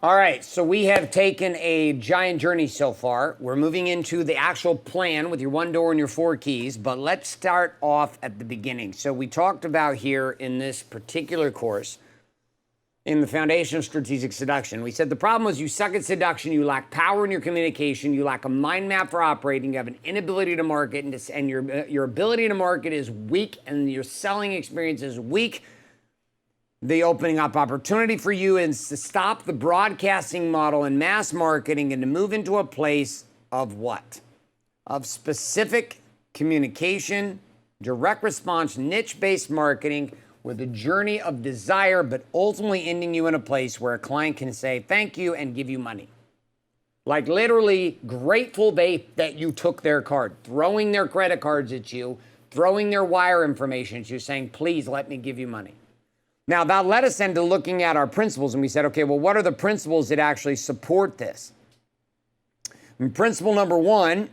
All right, so we have taken a giant journey so far. We're moving into the actual plan with your one door and your 4 keys, but let's start off at the beginning. So we talked about here in this particular course, in the foundation of strategic seduction, we said the problem was you suck at seduction, you lack power in your communication, you lack a mind map for operating, you have an inability to market, and your ability to market is weak, and your selling experience is weak. The opening up opportunity for you is to stop the broadcasting model and mass marketing and to move into a place of what? Of specific communication, direct response, niche-based marketing with a journey of desire, but ultimately ending you in a place where a client can say thank you and give you money. Like literally grateful that you took their card, throwing their credit cards at you, throwing their wire information at you, saying, please let me give you money. Now, that led us into looking at our principles, and we said, okay, well, what are the principles that actually support this? And principle number 1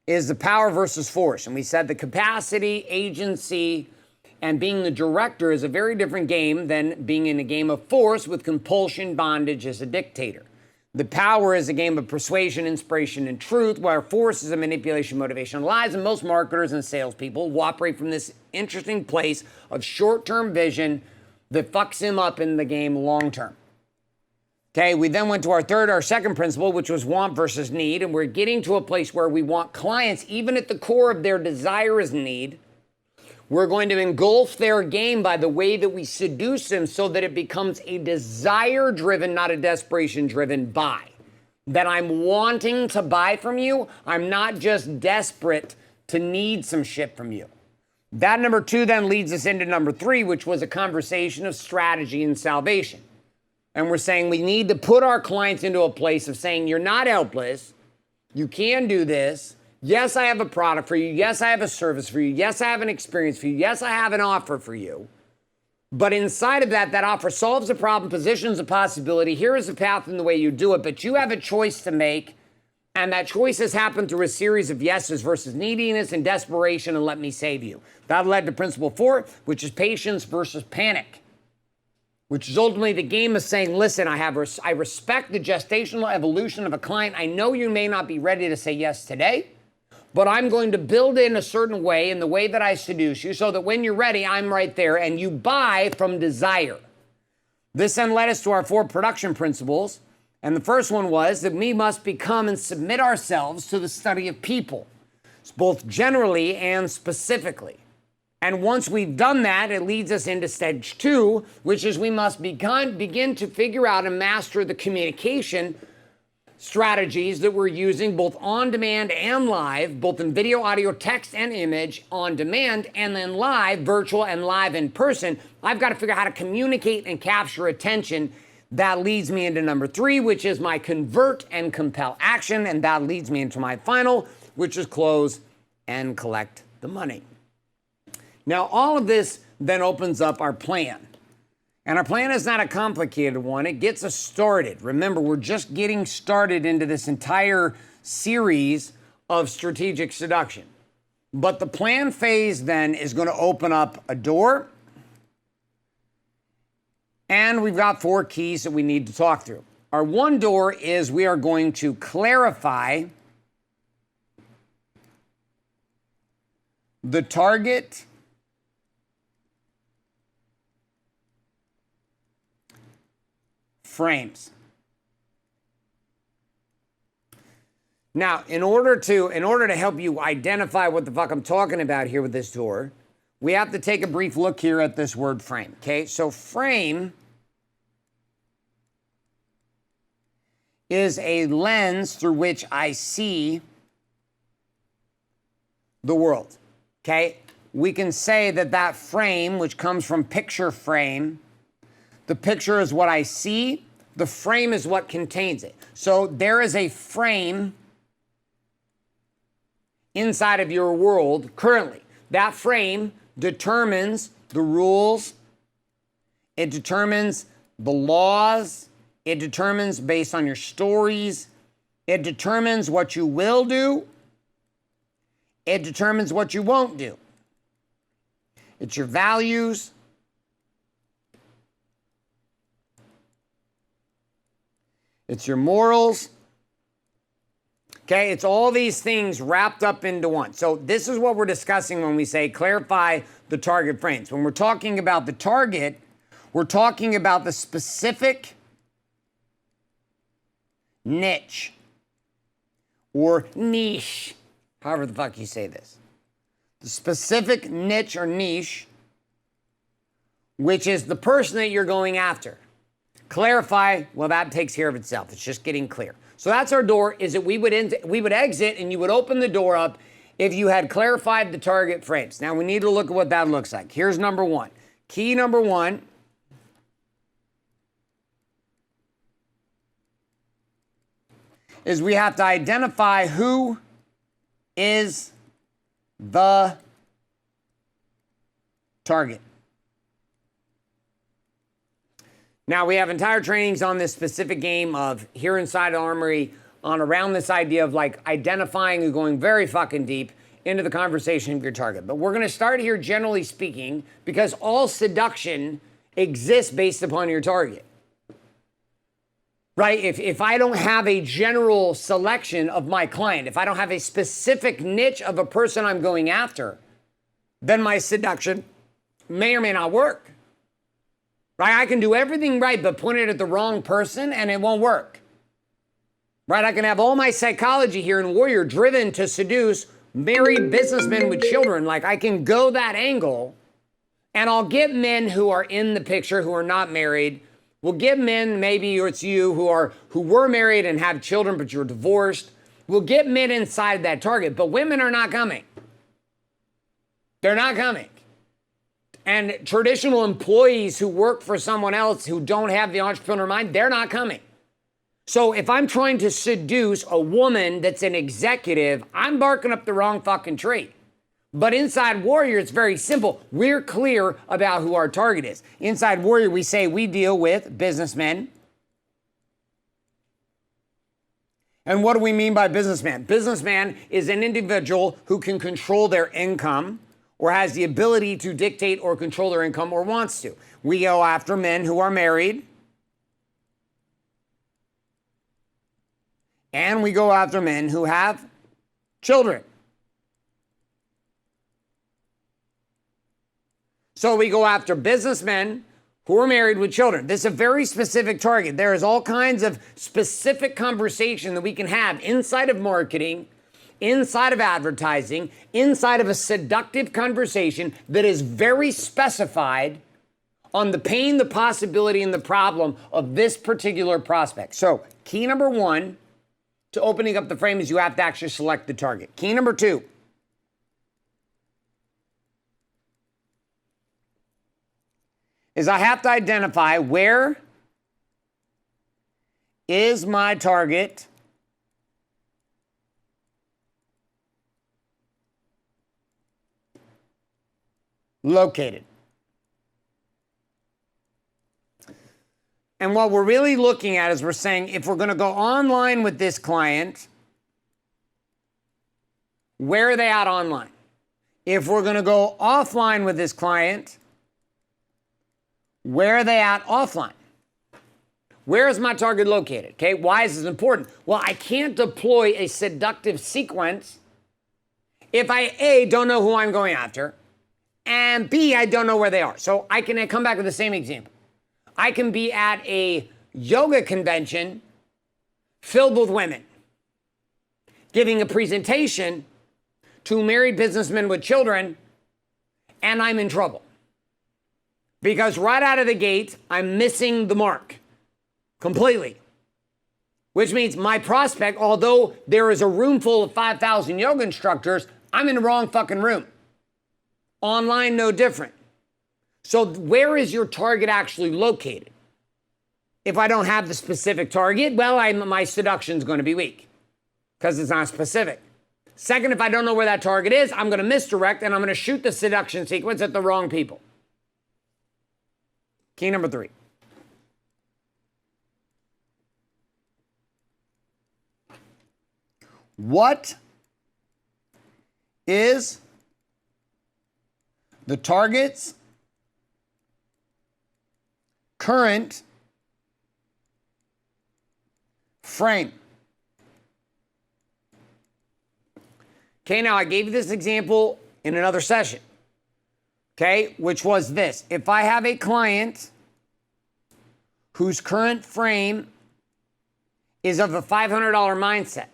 is the power versus force. And we said the capacity, agency, and being the director is a very different game than being in a game of force with compulsion, bondage as a dictator. The power is a game of persuasion, inspiration, and truth, while force is a manipulation, motivation, and lies. And most marketers and salespeople will operate from this interesting place of short-term vision that fucks him up in the game long-term. Okay, we then went to our second principle, which was want versus need. And we're getting to a place where we want clients, even at the core of their desire is need. We're going to engulf their game by the way that we seduce them so that it becomes a desire-driven, not a desperation-driven buy. That I'm wanting to buy from you. I'm not just desperate to need some shit from you. That number 2 then leads us into number 3, which was a conversation of strategy and salvation. And we're saying we need to put our clients into a place of saying, you're not helpless. You can do this. Yes, I have a product for you. Yes, I have a service for you. Yes, I have an experience for you. Yes, I have an offer for you. But inside of that, that offer solves a problem, positions a possibility. Here is a path in the way you do it, but you have a choice to make. And that choice has happened through a series of yeses versus neediness and desperation, and let me save you. That led to principle 4, which is patience versus panic, which is ultimately the game of saying, listen, I respect the gestational evolution of a client. I know you may not be ready to say yes today, but I'm going to build in a certain way in the way that I seduce you so that when you're ready, I'm right there and you buy from desire. This then led us to our 4 production principles. And the first one was that we must become and submit ourselves to the study of people, both generally and specifically. And once we've done that, it leads us into stage 2, which is we must begin to figure out and master the communication strategies that we're using both on demand and live, both in video, audio, text, and image on demand, and then live, virtual, and live in person. I've got to figure out how to communicate and capture attention. That leads me into number 3, which is my convert and compel action. And that leads me into my final, which is close and collect the money. Now, all of this then opens up our plan. And our plan is not a complicated one. It gets us started. Remember, we're just getting started into this entire series of strategic seduction. But the plan phase then is going to open up a door. And we've got 4 keys that we need to talk through. Our one door is we are going to clarify the target frames. Now, in order to help you identify what the fuck I'm talking about here with this door, we have to take a brief look here at this word frame, okay? So frame is a lens through which I see the world, okay? We can say that frame, which comes from picture frame, the picture is what I see, the frame is what contains it. So there is a frame inside of your world currently. That frame determines the rules, it determines the laws, it determines based on your stories, it determines what you will do, it determines what you won't do. It's your values, It's your morals. Okay, it's all these things wrapped up into one. So this is what we're discussing when we say clarify the target frames. When we're talking about the target, we're talking about the specific niche or niche, however the fuck you say this. The specific niche or niche, which is the person that you're going after. Clarify, well, that takes care of itself. It's just getting clear. So that's our door, is that we would exit and you would open the door up if you had clarified the target frames. Now we need to look at what that looks like. Here's number one. Key number one is we have to identify who is the target. Now, we have entire trainings on this specific game of here inside Armory on around this idea of like identifying and going very fucking deep into the conversation of your target. But we're going to start here generally speaking because all seduction exists based upon your target. Right? If I don't have a general selection of my client, if I don't have a specific niche of a person I'm going after, then my seduction may or may not work. Right? I can do everything right, but point it at the wrong person and it won't work. Right? I can have all my psychology here in Warrior driven to seduce married businessmen with children. Like I can go that angle and I'll get men who are in the picture, who are not married. We'll get men, maybe it's you, who were married and have children, but you're divorced. We'll get men inside that target, but women are not coming. They're not coming. And traditional employees who work for someone else who don't have the entrepreneur mind, they're not coming. So if I'm trying to seduce a woman that's an executive, I'm barking up the wrong fucking tree. But inside Warrior, it's very simple. We're clear about who our target is. Inside Warrior, we say we deal with businessmen. And what do we mean by businessman? Businessman is an individual who can control their income or has the ability to dictate or control their income or wants to. We go after men who are married. And we go after men who have children. So we go after businessmen who are married with children. This is a very specific target. There is all kinds of specific conversation that we can have inside of marketing, inside of advertising, inside of a seductive conversation that is very specified on the pain, the possibility, and the problem of this particular prospect. So key number one to opening up the frame is you have to actually select the target. Key number two is I have to identify where is my target located. And what we're really looking at is we're saying if we're going to go online with this client, where are they at online? If we're going to go offline with this client, where are they at offline? Where is my target located? Okay, why is this important? Well, I can't deploy a seductive sequence if I, A, don't know who I'm going after, and B, I don't know where they are. So I can come back to the same example. I can be at a yoga convention filled with women, giving a presentation to married businessmen with children, and I'm in trouble. Because right out of the gate, I'm missing the mark completely. Which means my prospect, although there is a room full of 5,000 yoga instructors, I'm in the wrong fucking room. Online, no different. So where is your target actually located? If I don't have the specific target, well, my seduction is going to be weak because it's not specific. Second, if I don't know where that target is, I'm going to misdirect and I'm going to shoot the seduction sequence at the wrong people. Key number three. What is the target's current frame. Okay, now I gave you this example in another session, okay, which was this. If I have a client whose current frame is of a $500 mindset,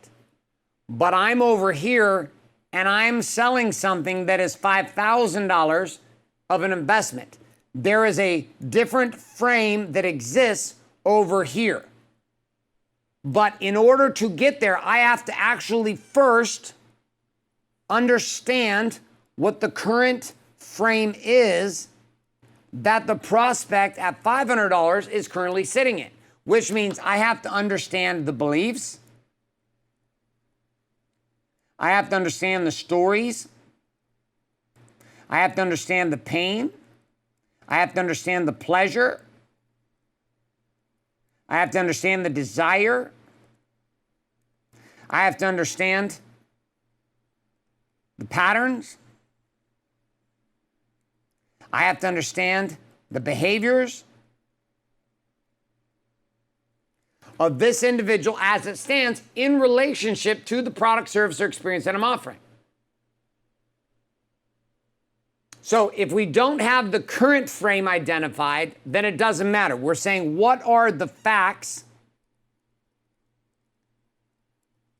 but I'm over here and I'm selling something that is $5,000 of an investment, there is a different frame that exists over here. But in order to get there, I have to actually first understand what the current frame is that the prospect at $500 is currently sitting in, which means I have to understand the beliefs. I have to understand the stories. I have to understand the pain. I have to understand the pleasure. I have to understand the desire. I have to understand the patterns. I have to understand the behaviors of this individual as it stands in relationship to the product, service, or experience that I'm offering. So if we don't have the current frame identified, then it doesn't matter. We're saying, what are the facts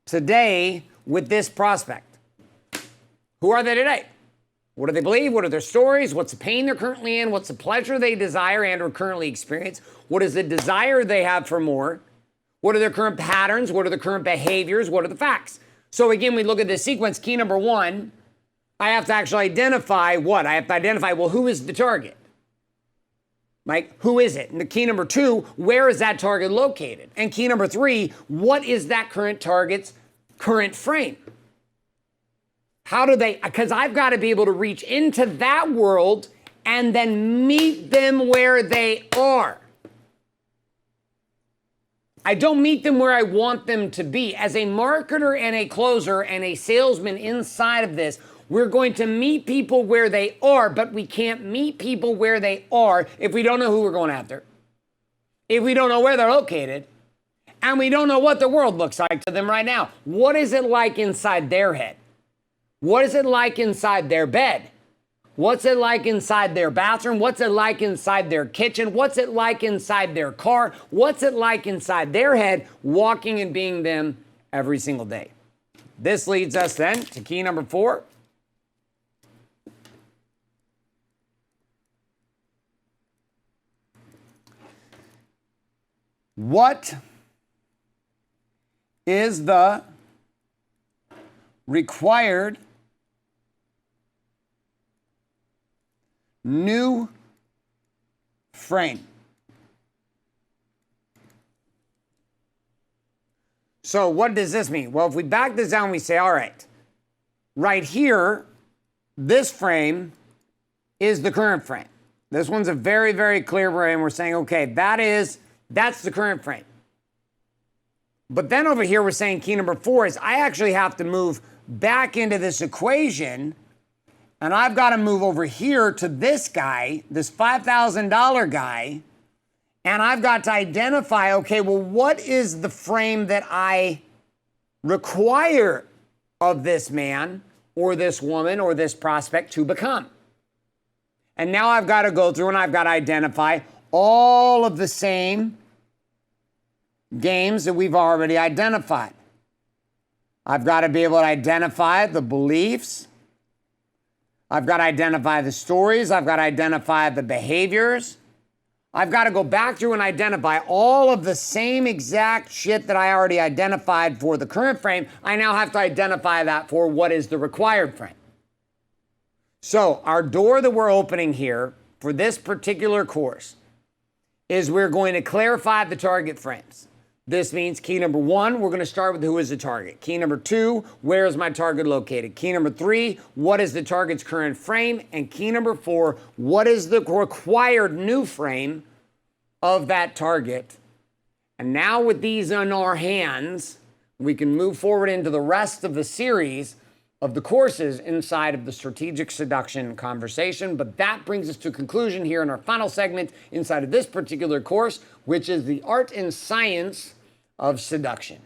today with this prospect? Who are they today? What do they believe? What are their stories? What's the pain they're currently in? What's the pleasure they desire and or currently experience? What is the desire they have for more? What are their current patterns? What are the current behaviors? What are the facts? So again, we look at this sequence. Key number one, I have to actually identify what? I have to identify, well, who is the target? Like, who is it? And the key number two, where is that target located? And key number three, what is that current target's current frame? How do they, because I've got to be able to reach into that world and then meet them where they are. I don't meet them where I want them to be. As a marketer and a closer and a salesman inside of this, we're going to meet people where they are, but we can't meet people where they are if we don't know who we're going after, if we don't know where they're located, and we don't know what the world looks like to them right now. What is it like inside their head? What is it like inside their bed? What's it like inside their bathroom? What's it like inside their kitchen? What's it like inside their car? What's it like inside their head, walking and being them every single day? This leads us then to key number four. What is the required new frame? So what does this mean? Well, if we back this down, we say, all right, right here, this frame is the current frame. This one's a very, very clear frame. We're saying, okay, that's the current frame. But then over here, we're saying key number four is I actually have to move back into this equation, and I've got to move over here to this guy, this $5,000 guy, and I've got to identify, okay, well, what is the frame that I require of this man or this woman or this prospect to become? And now I've got to go through and I've got to identify all of the same games that we've already identified. I've got to be able to identify the beliefs. I've got to identify the stories. I've got to identify the behaviors. I've got to go back through and identify all of the same exact shit that I already identified for the current frame. I now have to identify that for what is the required frame. So our door that we're opening here for this particular course is we're going to clarify the target frames. This means key number one, we're going to start with who is the target. Key number two, where is my target located? Key number three, what is the target's current frame? And key number four, what is the required new frame of that target? And now with these in our hands, we can move forward into the rest of the series of the courses inside of the Strategic Seduction conversation. But that brings us to a conclusion here in our final segment inside of this particular course, which is the art and science of seduction.